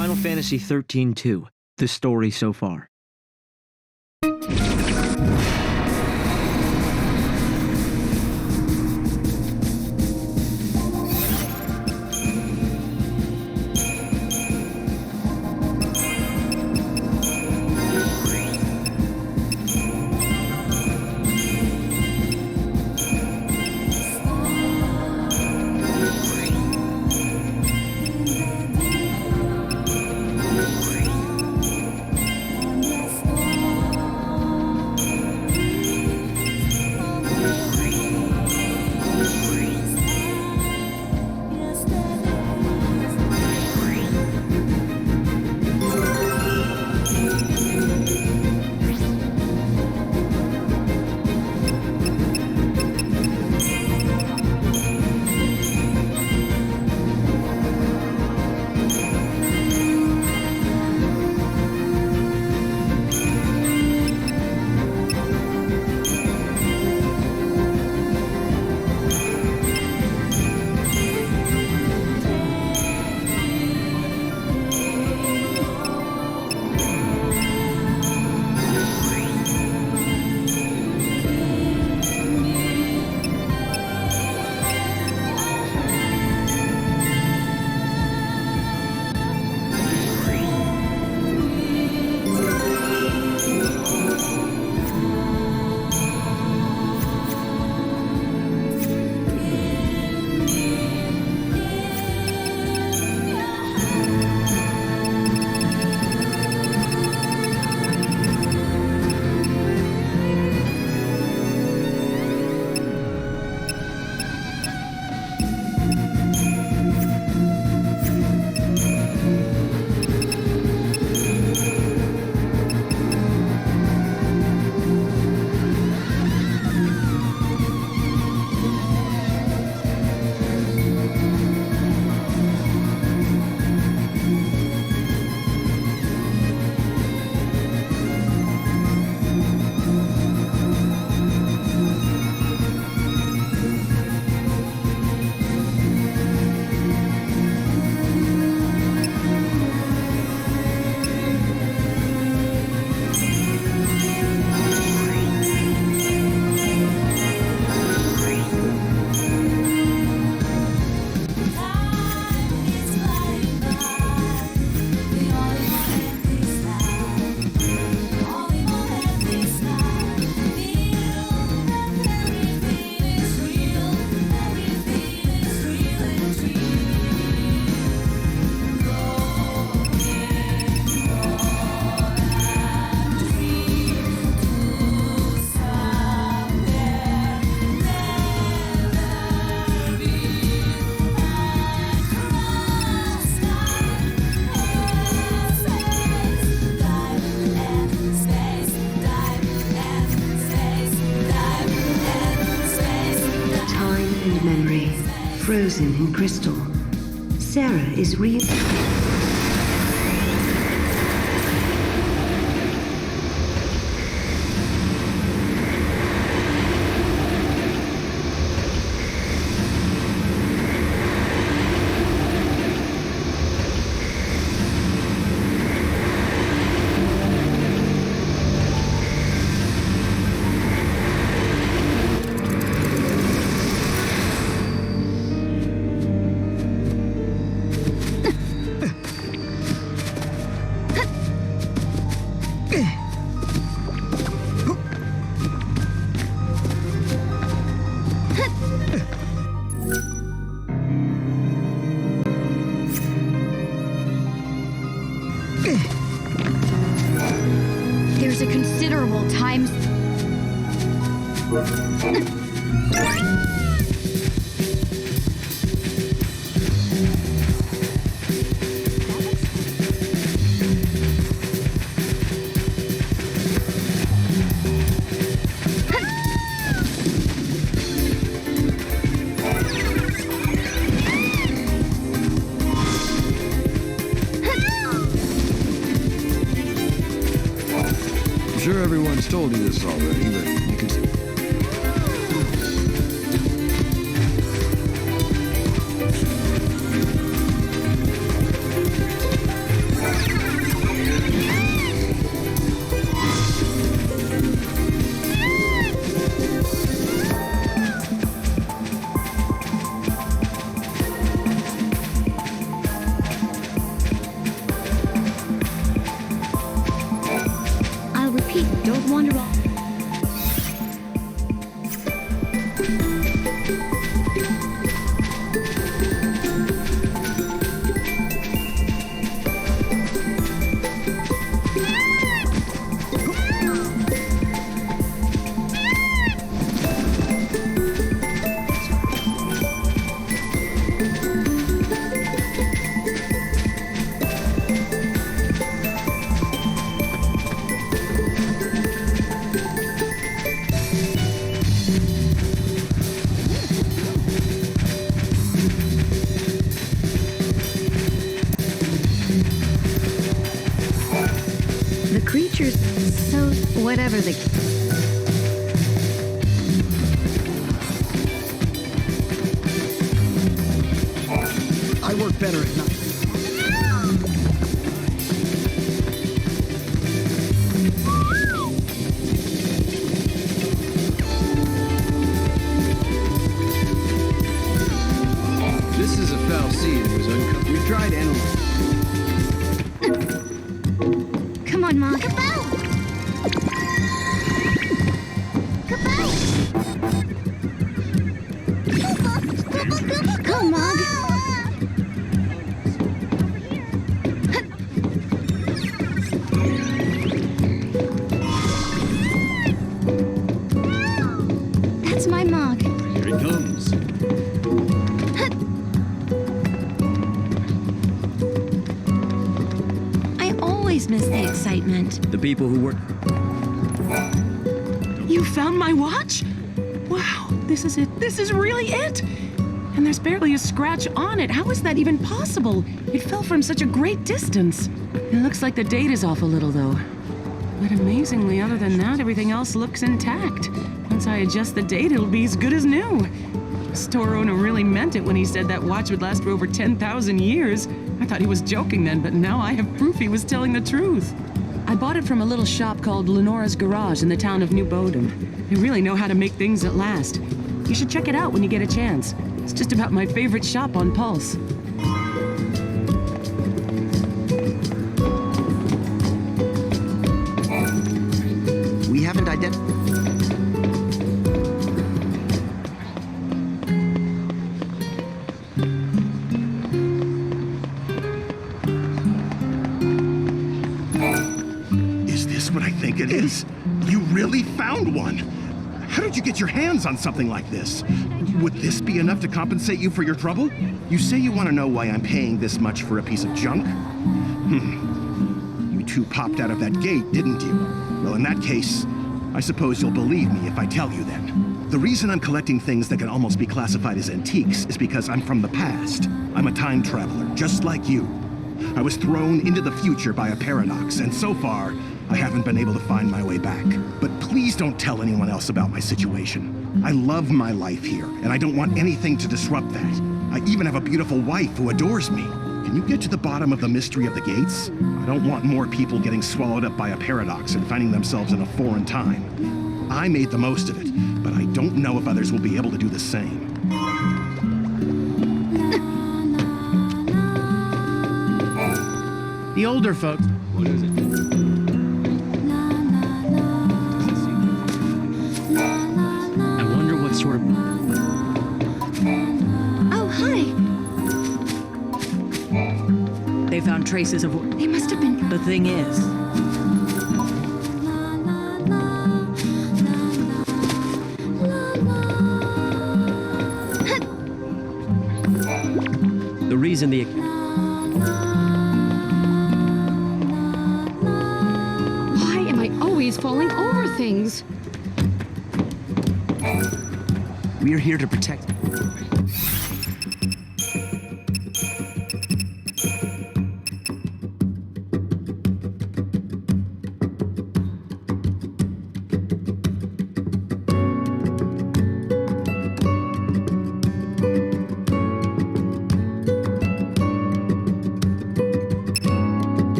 Final Fantasy XIII-2, the story so far. Frozen in crystal. Sarah is real. There's a considerable time. I'm sure everyone's told you this already, but you can... Hey, don't wander off. The creatures, so whatever the... I work better at night. This is a foul seed. It was uncovered. We tried analyzing. Come on, Mog. Kaboom! Kaboom! Go, Mog! That's my Mog. Here it comes. I always miss the excitement. The people who work. You found my watch? Wow, this is it. This is really it. And there's barely a scratch on it. How is that even possible? It fell from such a great distance. It looks like the date is off a little, though. But amazingly, other than that, everything else looks intact. Once I adjust the date, it'll be as good as new. Store owner really meant it when he said that watch would last for over 10,000 years. I thought he was joking then, but now I have proof he was telling the truth. I bought it from a little shop called Lenora's Garage in the town of New Bodom. They really know how to make things that last. You should check it out when you get a chance. It's just about my favorite shop on Pulse. We haven't identified. Is this what I think it is? You really found one! How did you get your hands on something like this? Would this be enough to compensate you for your trouble? You say you want to know why I'm paying this much for a piece of junk? You two popped out of that gate, didn't you? Well, in that case, I suppose you'll believe me if I tell you then. The reason I'm collecting things that can almost be classified as antiques is because I'm from the past. I'm a time traveler, just like you. I was thrown into the future by a paradox, and so far, I haven't been able to find my way back. But please don't tell anyone else about my situation. I love my life here, and I don't want anything to disrupt that. I even have a beautiful wife who adores me. Can you get to the bottom of the mystery of the gates? I don't want more people getting swallowed up by a paradox and finding themselves in a foreign time. I made the most of it, but I don't know if others will be able to do the same. The older folks. What is it? I wonder what sort of. Oh, hi. They found traces of... They must have been... The thing is... The reason the. Why am I always falling over things? We're here to protect.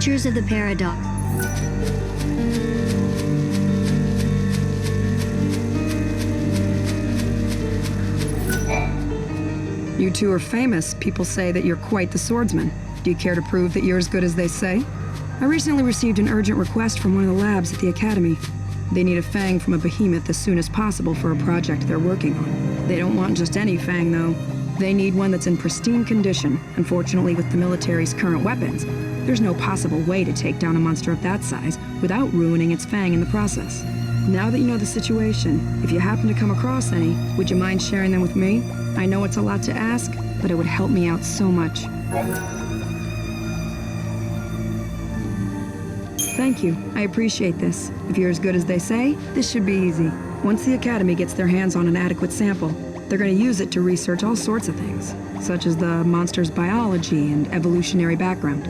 Creatures of the Paradox. You two are famous. People say that you're quite the swordsman. Do you care to prove that you're as good as they say? I recently received an urgent request from one of the labs at the Academy. They need a fang from a behemoth as soon as possible for a project they're working on. They don't want just any fang, though. They need one that's in pristine condition. Unfortunately, with the military's current weapons, there's no possible way to take down a monster of that size without ruining its fang in the process. Now that you know the situation, if you happen to come across any, would you mind sharing them with me? I know it's a lot to ask, but it would help me out so much. Thank you. I appreciate this. If you're as good as they say, this should be easy. Once the Academy gets their hands on an adequate sample, they're going to use it to research all sorts of things, such as the monster's biology and evolutionary background.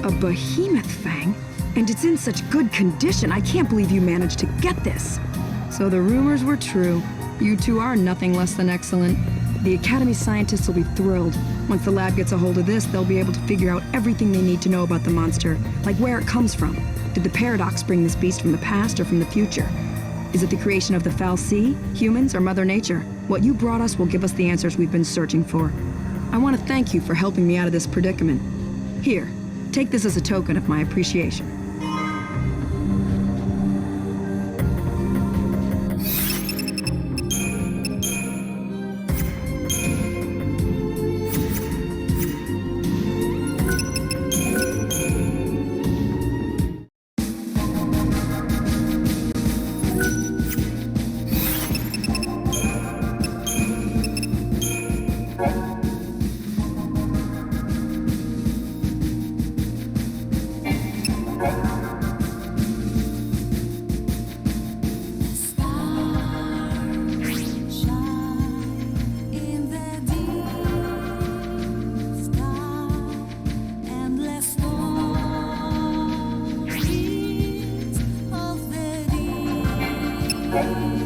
A behemoth fang? And it's in such good condition, I can't believe you managed to get this. So the rumors were true. You two are nothing less than excellent. The Academy scientists will be thrilled. Once the lab gets a hold of this, they'll be able to figure out everything they need to know about the monster, like where it comes from. Did the paradox bring this beast from the past or from the future? Is it the creation of the Foul Sea, humans, or Mother Nature? What you brought us will give us the answers we've been searching for. I want to thank you for helping me out of this predicament. Here, take this as a token of my appreciation. Thank you.